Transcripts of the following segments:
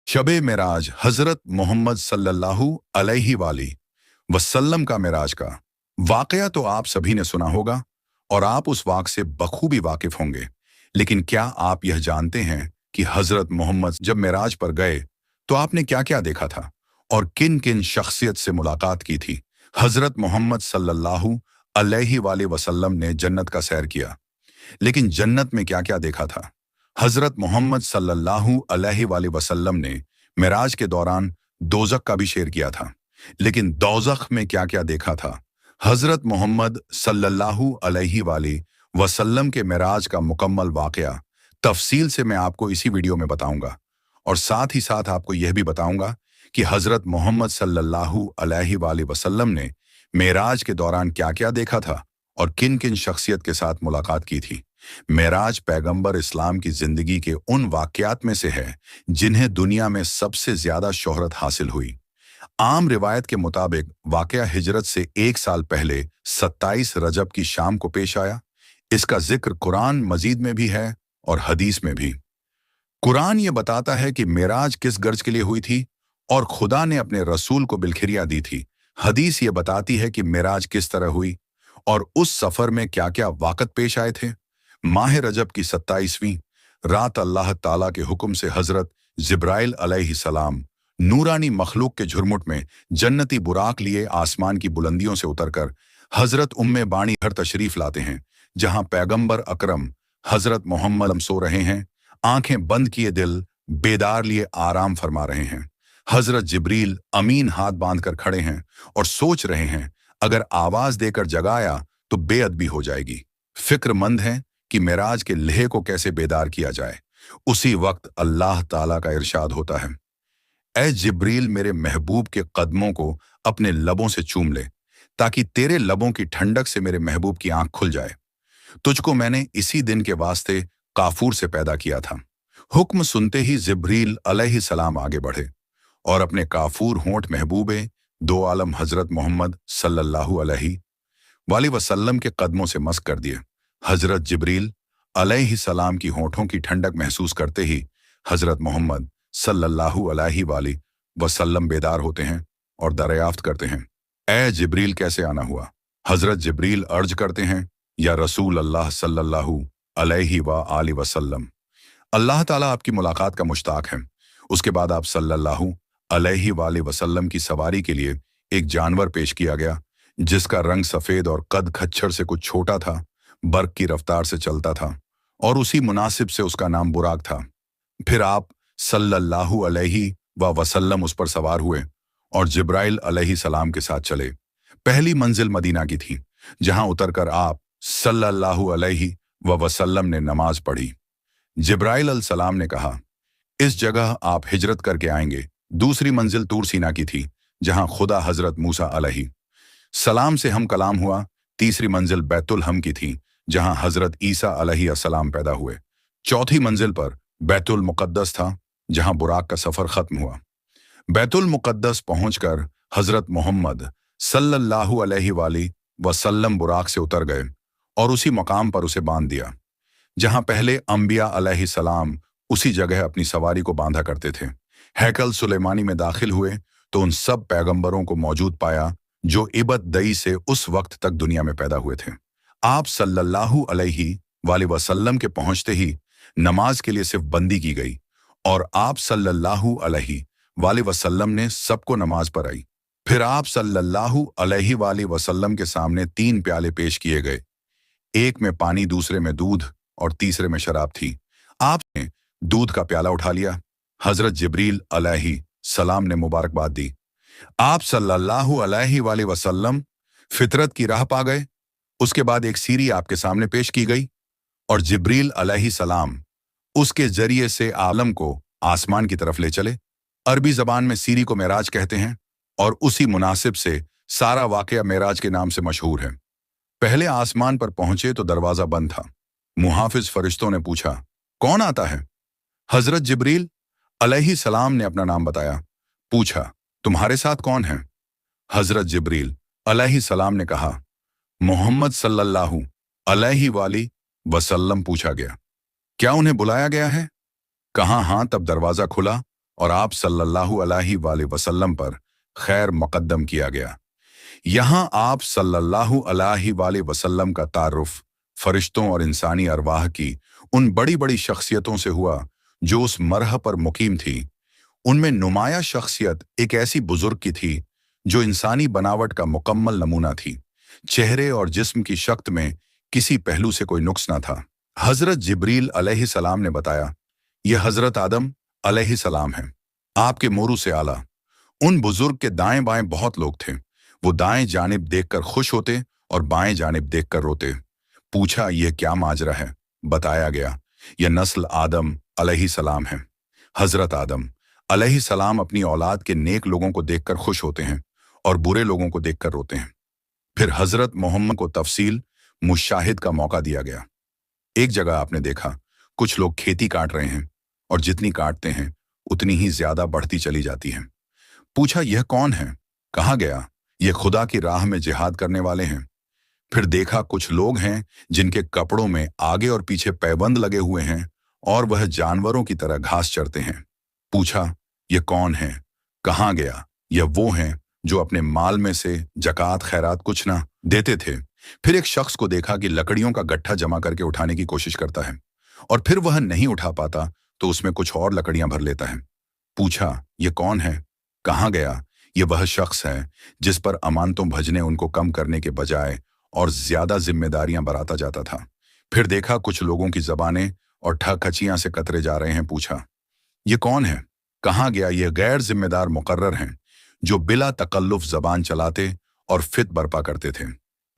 शबे मेराज हजरत मोहम्मद सल्लल्लाहु अलैहि वसल्लम का मेराज का वाकया तो आप सभी ने सुना होगा और आप उस वाक़ से बखूबी वाकिफ होंगे। लेकिन क्या आप यह जानते हैं कि हजरत मोहम्मद जब मेराज पर गए तो आपने क्या क्या देखा था और किन किन शख्सियत से मुलाकात की थी। हजरत मोहम्मद सल्लल्लाहु अलैहि वसल्लम ने जन्नत का सैर किया, लेकिन जन्नत में क्या क्या देखा था। हजरत मोहम्मद सल्लल्लाहु अलैहि वसल्लम ने मिराज के दौरान दोज़ख का भी शेर किया था, लेकिन दोज़ख में क्या क्या देखा था। हजरत मोहम्मद सल्लल्लाहु अलैहि वसल्लम के मिराज का मुकम्मल वाकया तफसील से मैं आपको इसी वीडियो में बताऊंगा, और साथ ही साथ आपको यह भी बताऊंगा कि हजरत मोहम्मद सल्लल्लाहु अलैहि वसल्लम ने मेराज के दौरान क्या क्या देखा था और किन किन शख्सियत के साथ मुलाकात की थी। मेराज पैगंबर इस्लाम की जिंदगी के उन वाकयात में से है जिन्हें दुनिया में सबसे ज्यादा शोहरत हासिल हुई। आम रिवायत के मुताबिक वाकया हिजरत से 1 साल पहले 27 रजब की शाम को पेश आया। इसका जिक्र कुरान मजीद में भी है और हदीस में भी। कुरान ये बताता है कि मेराज किस गर्ज के लिए हुई थी और खुदा ने अपने रसूल को बिलखिरिया दी थी। हदीस ये बताती है कि मेराज किस तरह हुई और उस सफर में क्या क्या वाकत पेश आए थे। माह रजब की 27वीं रात अल्लाह ताला के हुक्म से हजरत जिब्राइल अलैहिस्सलाम नूरानी मखलूक के झुरमुट में जन्नती बुराक लिए आसमान की बुलंदियों से उतरकर हजरत उम्मे बाणी घर तशरीफ लाते हैं, जहां पैगंबर अकरम हजरत मोहम्मद सो रहे हैं, आंखें बंद किए दिल बेदार लिए आराम फरमा रहे हैं। हजरत जिब्रील अमीन हाथ बांधकर खड़े हैं और सोच रहे हैं, अगर आवाज देकर जगाया तो बेअदबी हो जाएगी। फिक्रमंद हैं कि मेराज के लहे को कैसे बेदार किया जाए। उसी वक्त अल्लाह ताला का इरशाद होता है, ऐ जिब्रील, मेरे महबूब के कदमों को अपने लबों से चूम ले, ताकि तेरे लबों की ठंडक से मेरे महबूब की आंख खुल जाए। तुझको मैंने इसी दिन के वास्ते काफूर से पैदा किया था। हुक्म सुनते ही जिब्रील अलैहिस्सलाम आगे बढ़े और अपने काफूर होंठ महबूबे दो आलम हजरत मोहम्मद सल्लल्लाहु अलैहि वसल्लम के कदमों से मस कर दिए। हजरत जिब्रील अलैहिस्सलाम की होंठों की ठंडक महसूस करते ही हजरत मोहम्मद सल्लल्लाहु अलैहि वसल्लम बेदार होते हैं और दरियाफ्त करते हैं, ए जिब्रील, कैसे आना हुआ। हजरत जिब्रील अर्ज करते हैं, या रसूल अल्लाह सल्लल्लाहु अलैहि वसल्लम, अल्लाह ताला आपकी मुलाकात का मुश्ताक है। उसके बाद आप सल्लल्लाहु अलैहि वसल्लम की सवारी के लिए एक जानवर पेश किया गया, जिसका रंग सफेद और कद खच्चर से कुछ छोटा था, बर्क की रफ्तार से चलता था और उसी मुनासिब से उसका नाम बुराक था। फिर आप सल्लल्लाहु अलैहि वसल्लम उस पर सवार हुए और जिब्राइल अलैहिस्सलाम के साथ चले। पहली मंजिल मदीना की थी, जहां उतरकर आप सल्लल्लाहु अलैहि वसल्लम ने नमाज पढ़ी। जिब्राइल अलैहिस्सलाम ने कहा, इस जगह आप हिजरत करके आएंगे। दूसरी मंजिल तूर सीना की थी, जहां खुदा हजरत मूसा अलैहि सलाम से हम कलाम हुआ। तीसरी मंजिल बैतुल हम की थी, जहां हजरत ईसा अलैहि अस्सलाम पैदा हुए। चौथी मंजिल पर बैतुल मुकद्दस था, जहां बुराक का सफर खत्म हुआ। बैतुल मुकद्दस पहुंचकर हजरत मोहम्मद सल्लल्लाहु अलैहि वसल्लम बुराक से उतर गए और उसी मकाम पर उसे बांध दिया, जहां पहले अंबिया अलैहिस्सलाम उसी जगह अपनी सवारी को बांधा करते थे। हैकल सुलेमानी में दाखिल हुए तो उन सब पैगंबरों को मौजूद पाया जो इबत दई से उस वक्त तक दुनिया में पैदा हुए थे। आप सल्लल्लाहु अलैहि वसल्लम के पहुंचते ही नमाज के लिए सिर्फ बंदी की गई और आप सल्लल्लाहु अलैहि वसल्लम ने सबको नमाज पढ़ाई। फिर आप सल्लल्लाहु अलैहि वसल्लम के सामने 3 प्याले पेश किए गए, एक में पानी, दूसरे में दूध और तीसरे में शराब थी। आपने दूध का प्याला उठा लिया। हजरत जिब्रील अलैहि सलाम ने मुबारकबाद दी। आप सल्लल्लाहु अलैहि वसल्लम फितरत की राह पा गए। उसके बाद एक सीरी आपके सामने पेश की गई और जिब्रील अलैहि सलाम उसके जरिए से आलम को आसमान की तरफ ले चले। अरबी जबान में सीरी को मेराज कहते हैं और उसी मुनासिब से सारा वाकया मेराज के नाम से मशहूर है। पहले आसमान पर पहुंचे तो दरवाजा बंद था। मुहाफिज फरिश्तों ने पूछा, कौन आता है? हजरत जिब्रील अलैहि सलाम ने अपना नाम बताया। पूछा, तुम्हारे साथ कौन है? हजरत जिब्रील अलैहि सलाम ने कहा, मोहम्मद सल्लल्लाहु अलैहि वसल्लम। पूछा गया, क्या उन्हें बुलाया गया है? कहा, हां। तब दरवाजा खुला और आप सल्लल्लाहु अलैहि वसल्लम पर खैर मुकद्दम किया गया। यहाँ आप सल्लल्लाहु अलैहि वसल्लम का तारुफ फरिश्तों और इंसानी अरवाह की उन बड़ी बड़ी शख्सियतों से हुआ जो उस मरह पर मुकीम थी। उनमें नुमाया शख्सियत एक ऐसी बुजुर्ग की थी जो इंसानी बनावट का मुकम्मल नमूना थी। चेहरे और जिस्म की शक्ल में किसी पहलू से कोई नुक्स न था। हजरत जिब्रील अलैहिस्सलाम ने बताया, यह हजरत आदम अलैहिस्सलाम है, आपके मोरू से आला। उन बुजुर्ग के दाएं बाएं बहुत लोग थे। वो दाएं जानिब देखकर खुश होते और बाएं जानिब देखकर रोते। पूछा, यह क्या माजरा है? बताया गया, यह नस्ल आदम अलैहिस्सलाम है। हजरत आदम अलैहिस्सलाम अपनी औलाद के नेक लोगों को देखकर खुश होते हैं और बुरे लोगों को देखकर रोते हैं। फिर हजरत मोहम्मद को तफसील मुशाहिद का मौका दिया गया। एक जगह आपने देखा कुछ लोग खेती काट रहे हैं और जितनी काटते हैं उतनी ही ज्यादा बढ़ती चली जाती है। पूछा, यह कौन है? कहा गया, यह खुदा की राह में जिहाद करने वाले हैं। फिर देखा कुछ लोग हैं जिनके कपड़ों में आगे और पीछे पैबंद लगे हुए हैं और वह जानवरों की तरह घास चरते हैं। पूछा, यह कौन है? कहा गया, यह वो हैं जो अपने माल में से जकात खैरात कुछ ना देते थे। फिर एक शख्स को देखा कि लकड़ियों का गट्ठा जमा करके उठाने की कोशिश करता है और फिर वह नहीं उठा पाता तो उसमें कुछ और लकड़ियां भर लेता है। पूछा, यह कौन है? कहा गया, यह वह शख्स है जिस पर अमानतों भजने उनको कम करने के बजाय और ज्यादा जिम्मेदारियां बराता जाता था। फिर देखा कुछ लोगों की जबानें और ठकचियां से कतरे जा रहे हैं। पूछा, यह कौन है? कहा गया, यह गैर जिम्मेदार मुकर्रर हैं जो बिला तकल्लुफ जबान चलाते और फित बर्पा करते थे।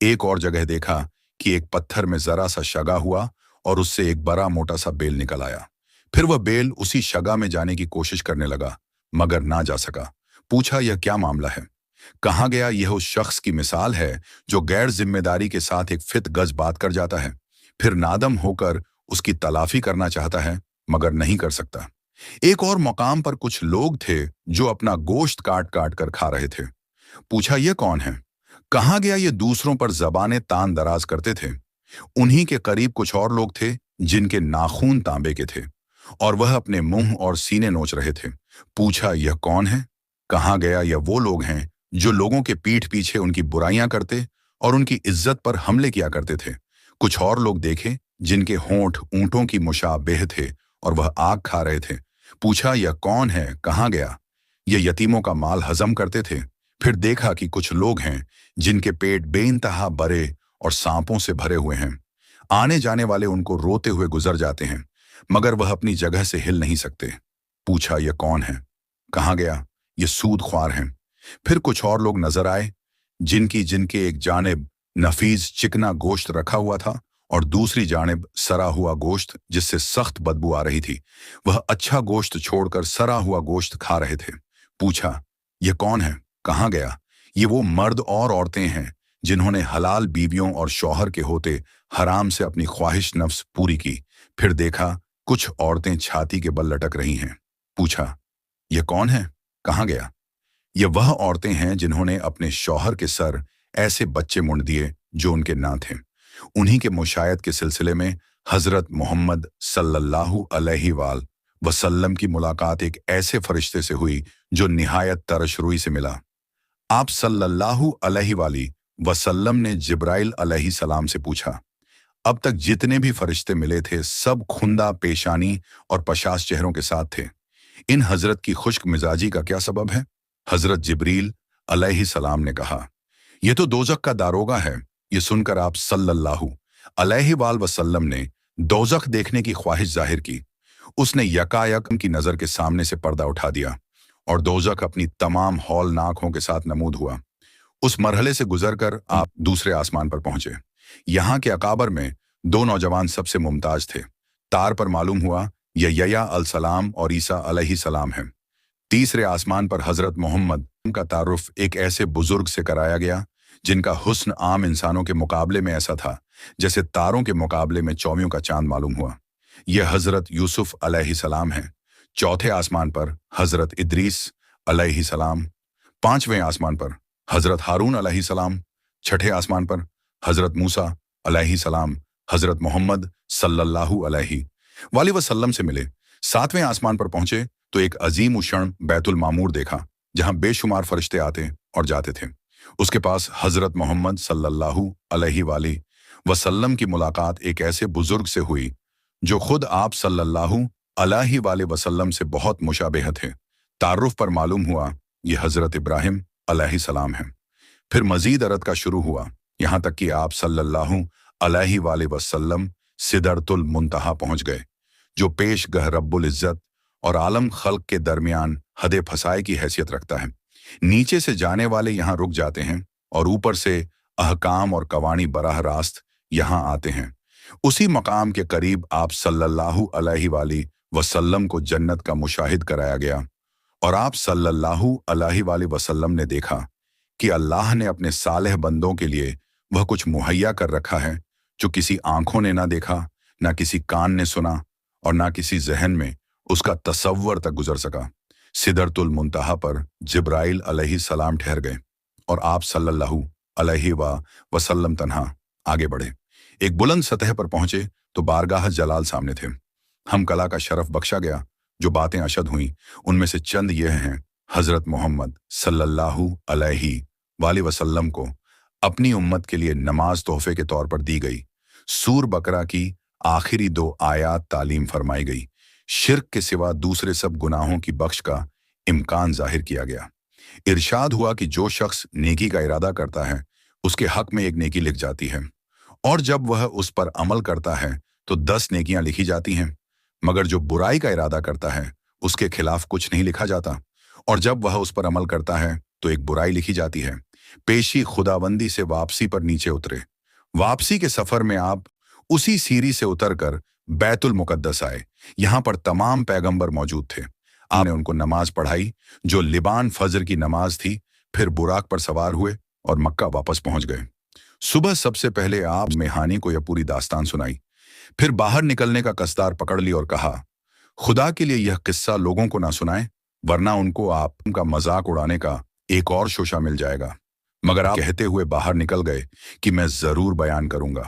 एक और जगह देखा कि एक पत्थर में जरा सा शगा हुआ और उससे एक बड़ा मोटा सा बेल निकल आया। फिर वह बेल उसी शगा में जाने की कोशिश करने लगा मगर ना जा सका। पूछा, यह क्या मामला है? कहा गया, यह उस शख्स की मिसाल है जो गैर जिम्मेदारी के साथ एक फित गज बात कर जाता है, फिर नादम होकर उसकी तलाफी करना चाहता है मगर नहीं कर सकता। एक और मकाम पर कुछ लोग थे जो अपना गोश्त काट काट कर खा रहे थे। पूछा, यह कौन है? कहा गया, ये दूसरों पर जबानें तान दराज करते थे। उन्हीं के करीब कुछ और लोग थे जिनके नाखून तांबे के थे और वह अपने मुंह और सीने नोच रहे थे। पूछा, यह कौन है? कहा गया, यह वो लोग हैं जो लोगों के पीठ पीछे उनकी बुराइयां करते और उनकी इज्जत पर हमले किया करते थे। कुछ और लोग देखे जिनके होंठ ऊंटों की मुशाबेह थे और वह आग खा रहे थे। पूछा, यह कौन है? कहा गया, ये यतीमों का माल हजम करते थे। फिर देखा कि कुछ लोग हैं जिनके पेट बेइंतहा बड़े और सांपों से भरे हुए हैं। आने जाने वाले उनको रोते हुए गुजर जाते हैं मगर वह अपनी जगह से हिल नहीं सकते। पूछा, यह कौन है? कहा गया, ये सूदख्वार हैं। फिर कुछ और लोग नजर आए जिनकी जिनके एक जानिब नफीज चिकना गोश्त रखा हुआ था और दूसरी जानिब सरा हुआ गोश्त जिससे सख्त बदबू आ रही थी। वह अच्छा गोश्त छोड़कर सरा हुआ गोश्त खा रहे थे। पूछा, यह कौन है? कहा गया, ये वो मर्द और औरतें हैं जिन्होंने हलाल बीवियों और शौहर के होते हराम से अपनी ख्वाहिश नफ्स पूरी की। फिर देखा कुछ औरतें छाती के बल लटक रही हैं। पूछा, यह कौन है? कहा गया, ये वह औरतें हैं जिन्होंने अपने शौहर के सर ऐसे बच्चे मुंड दिए जो उनके ना थे। उन्हीं के मुशायत के सिलसिले में हजरत मोहम्मद सल्लल्लाहु अलैहि वसल्लम की मुलाकात एक ऐसे फरिश्ते से हुई जो निहायत तरशरुई से मिला। आप सल्लल्लाहु अलैहि वसल्लम ने जिब्राइल अलैहिस्सलाम से पूछा, अब तक जितने भी फरिश्ते मिले थे सब खुंदा पेशानी और पशास चेहरों के साथ थे। इन हजरत की खुश्क मिजाजी का क्या सबब है? हजरत जिब्रील अलैहिस्सलाम ने कहा, यह तो दोजख का दारोगा है। यह सुनकर आप सल्लल्लाहु अलैहि वसल्लम ने दोजख देखने की ख्वाहिश जाहिर की। उसने यकायक की नजर के सामने से पर्दा उठा दिया और दोजख अपनी तमाम हौलनाक आंखों के साथ नमूद हुआ। उस मरहले से गुजरकर आप दूसरे आसमान पर पहुंचे। यहाँ के अकाबर में दो नौजवान सबसे मुमताज थे। तार पर मालूम हुआ यह यया अलसलाम और ईसा अलैहिस्सलाम है। तीसरे आसमान पर हजरत मोहम्मद का तारुफ एक ऐसे बुजुर्ग से कराया गया जिनका हुस्न आम इंसानों के मुकाबले में ऐसा था जैसे तारों के मुकाबले में चौमियों का चांद मालूम हुआ। यह हजरत यूसुफ अलैहिस्सलाम है। चौथे आसमान पर हजरत इद्रीस अलैहिस्सलाम, पांचवें आसमान पर हजरत हारून अलैहिस्सलाम, छठे आसमान पर हजरत मूसा अलैहिस्सलाम हजरत मोहम्मद सल्लल्लाहु अलैहि वसल्लम से मिले। सातवें आसमान पर पहुंचे तो एक अजीम उशण बैतुल मामूर देखा, जहां बेशुमार फरिश्ते आते और जाते थे। उसके पास हजरत मोहम्मद सल्लल्लाहु अलैहि वसल्लम की मुलाकात एक ऐसे बुजुर्ग से हुई जो खुद आप सल्लल्लाहु अलैहि वसल्लम से बहुत मुशाबेह थे। तारुफ पर मालूम हुआ ये हजरत इब्राहिम अलैहिस्सलाम हैं। फिर मजीद अरद का शुरू हुआ, यहाँ तक कि आप सल्लल्लाहु अलैहि वसल्लम सिदरतुल मुंतहा पहुंच गए, जो पेश गह रब्बुल इज्जत और आलम खल्क के दरमियान हदे फसाए की हैसियत रखता है। नीचे से जाने वाले यहाँ रुक जाते हैं और ऊपर से अहकाम और कवानी बराह रास्त यहाँ आते हैं। उसी मकाम के करीब आप सल्लल्लाहु अलैहि वसल्लम को जन्नत का मुशाहिद कराया गया और आप सल्लल्लाहु अलैहि वसल्लम ने देखा कि अल्लाह ने अपने सालेह बंदों के लिए वह कुछ मुहैया कर रखा है जो किसी आंखों ने ना देखा, ना किसी कान ने सुना और ना किसी जहन में उसका तसव्वुर तक गुजर सका। सिदरतुल मुंतहा पर जिब्राइल अलैहिस्सलाम ठहर गए और आप सल्लल्लाहु अलैहि वसल्लम तन्हा आगे बढ़े। एक बुलंद सतह पर पहुंचे तो बारगाह जलाल सामने थे। हम कला का शरफ बख्शा गया। जो बातें अशद हुई उनमें से चंद ये हैं। हजरत मोहम्मद सल्लल्लाहु अलैहि वसल्लम को अपनी उम्मत के लिए नमाज तोहफे के तौर पर दी गई। सूर बकरा की आखिरी 2 आयात तालीम फरमाई गई। शिर्क के सिवा दूसरे सब गुनाहों की बख्श का इम्कान जाहिर किया गया। इरशाद हुआ कि जो शख्स नेकी का इरादा करता है उसके हक में एक नेकी लिख जाती है, और जब वह उस पर अमल करता है तो 10 नेकियां लिखी जाती हैं, मगर जो बुराई का इरादा करता है उसके खिलाफ कुछ नहीं लिखा जाता, और जब वह उस पर अमल करता है तो एक बुराई लिखी जाती है। पेशी खुदाबंदी से वापसी पर नीचे उतरे। वापसी के सफर में आप उसी सीरी से उतरकर बैतुल मुकद्दस आए। यहाँ पर तमाम पैगंबर मौजूद थे। आपने उनको नमाज पढ़ाई जो लिबान फजर की नमाज थी। फिर बुराक पर सवार हुए और मक्का वापस पहुंच गए। सुबह सबसे पहले आप मेहानी को यह पूरी दास्तान सुनाई। फिर बाहर निकलने का कसदार पकड़ ली और कहा, खुदा के लिए यह किस्सा लोगों को ना सुनाएं, वरना उनको आपका मजाक उड़ाने का एक और शोशा मिल जाएगा। मगर आप कहते हुए बाहर निकल गए कि मैं जरूर बयान करूंगा।